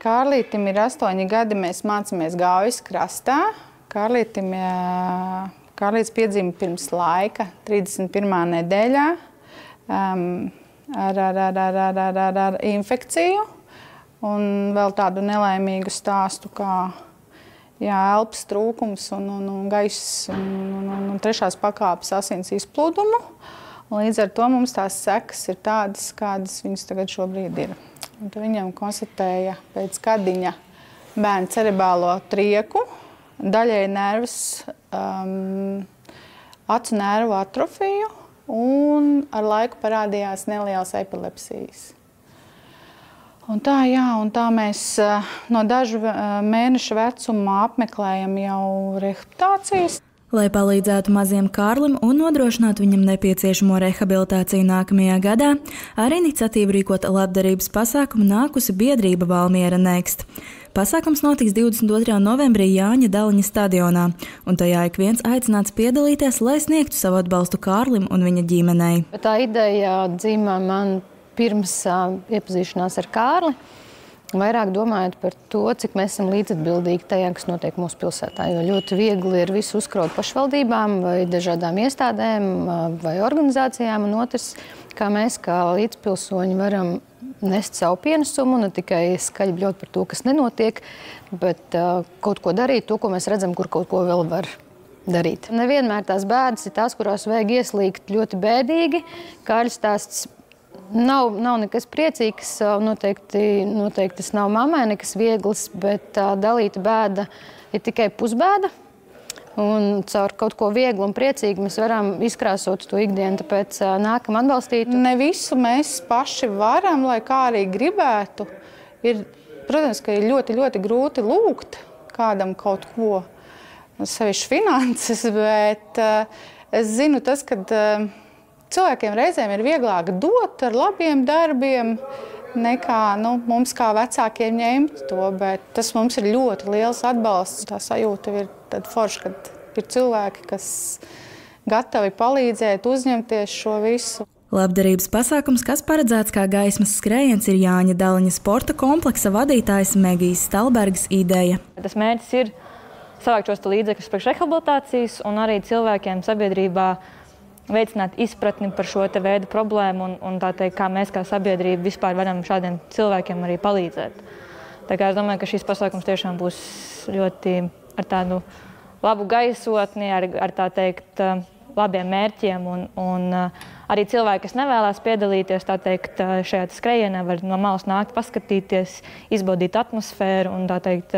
Kārlītim ir 8 gadi, mēs mācāmies Gaujas krastā. Kārlīts piedzima pirms laika, 31. nedēļā, ar infekciju un vēl tādu nelaimīgu stāstu kā elpas trūkums un gaiss un 3. pakāpes asins izplūdumu. Līdz ar to mums tās sekas ir tādas, kādas viņas tagad šobrīd ir. Un viņam konstatēja pēc kadiņa bērnu cerebrālo trieku, daļēji nervus, acu nervu atrofiju un ar laiku parādījās nelielas epilepsijas. Un tā mēs no dažu mēnešu vecuma apmeklējam jau rehabilitācijas. Lai palīdzētu maziem Kārlim un nodrošinātu viņam nepieciešamo rehabilitāciju nākamajā gadā, ar iniciatīvu rīkot labdarības pasākumu nākusi biedrība Valmiera Next. Pasākums notiks 22. novembrī Jāņa Daliņa stadionā, un tajā ik viens aicināts piedalīties, lai sniegtu savu atbalstu Kārlim un viņa ģimenei. Tā ideja dzima man pirms iepazīšanās ar Kārli. Vairāk domājot par to, cik mēs esam līdzatbildīgi tajā, kas notiek mūsu pilsētā. Jo ļoti viegli ir visu uzkraut pašvaldībām vai dažādām iestādēm vai organizācijām. Un otrs, kā mēs kā līdzpilsoņi varam nest savu pienesumu, ne tikai skaļi bļaut par to, kas nenotiek, bet kaut ko darīt, to, ko mēs redzam, kur kaut ko vēl var darīt. Nevienmēr tās bēdas ir tās, kurās vajag ieslīgt ļoti bēdīgi. Kārļa stāsts nav nekas priecīgs, noteikti tas nav mammai nekas viegls, bet dalīta bēda ir tikai pusbēda. Un caur kaut ko vieglu un priecīgu mēs varam izkrāsot to ikdienu, tāpēc nākam atbalstīt. Ne visu mēs paši varam, lai kā arī gribētu. Protams, ka ir ļoti, ļoti grūti lūgt kādam kaut ko, sevišķi finanses, bet es zinu tas, ka cilvēkiem reizēm ir vieglāk dot ar labiem darbiem, nekā mums kā vecākiem ņemt to, bet tas mums ir ļoti liels atbalsts. Tā sajūta ir tad forša, kad ir cilvēki, kas gatavi palīdzēt, uzņemties šo visu. Labdarības pasākums, kas paredzēts kā gaismas skrējiens, ir Jāņa Daliņa sporta kompleksa vadītājas Megijas Stalbergas ideja. Tas mērķis ir savākt šos līdzekļus priekš rehabilitācijas un arī cilvēkiem sabiedrībā veicināt izpratni par šo veidu problēmu un tā teikt, kā mēs kā sabiedrība vispār varam šādiem cilvēkiem arī palīdzēt. Tā kā es domāju, ka šis pasākums tiešām būs ļoti ar tādu labu gaisotni, ar tā teikt, labiem mērķiem un arī cilvēki, kas nevēlās piedalīties, tā teikt, šajā skrejienā, var no malas nākt paskatīties, izbaudīt atmosfēru un tā teikt,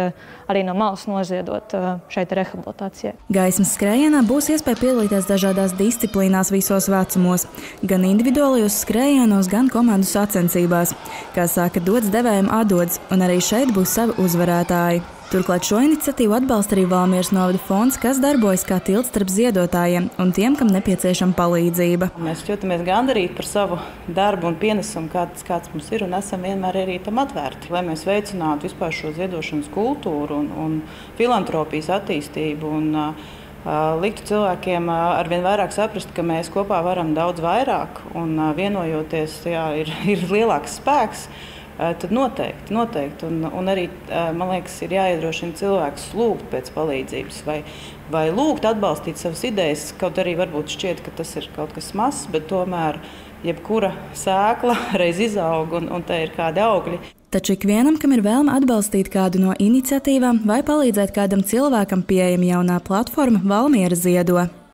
arī no malas noziedot šeit rehabilitācijai. Gaismas skrejienā būs iespēja piedalīties dažādās disciplīnās visos vecumos, gan individuālajos skrejienos, gan komandu sacensībās. Kā saka, dots devējiem atdodas, un arī šeit būs savi uzvarētāji. Turklāt šo iniciatīvu atbalsta arī Valmieras novada fonds, kas darbojas kā tilts starp ziedotājiem un tiem, kam nepieciešama palīdzība. Mēs jūtamies gandarīti par savu darbu un pienesumu, kāds mums ir, un esam vienmēr arī tam atvērti, lai mēs veicinātu vispār šo ziedošanas kultūru un filantropijas attīstību un liktu cilvēkiem arvien vairāk saprast, ka mēs kopā varam daudz vairāk un vienojoties, ir lielāks spēks. Tad noteikti. Un arī, man liekas, ir jāiedrošina cilvēks lūgt pēc palīdzības vai lūgt atbalstīt savas idejas, kaut arī varbūt šķiet, ka tas ir kaut kas mazs, bet tomēr jebkura sēkla reiz izaug un te ir kādi augļi. Taču ikvienam, kam ir vēlme atbalstīt kādu no iniciatīvām vai palīdzēt kādam cilvēkam, pieejama jaunā platforma Valmiera ziedo.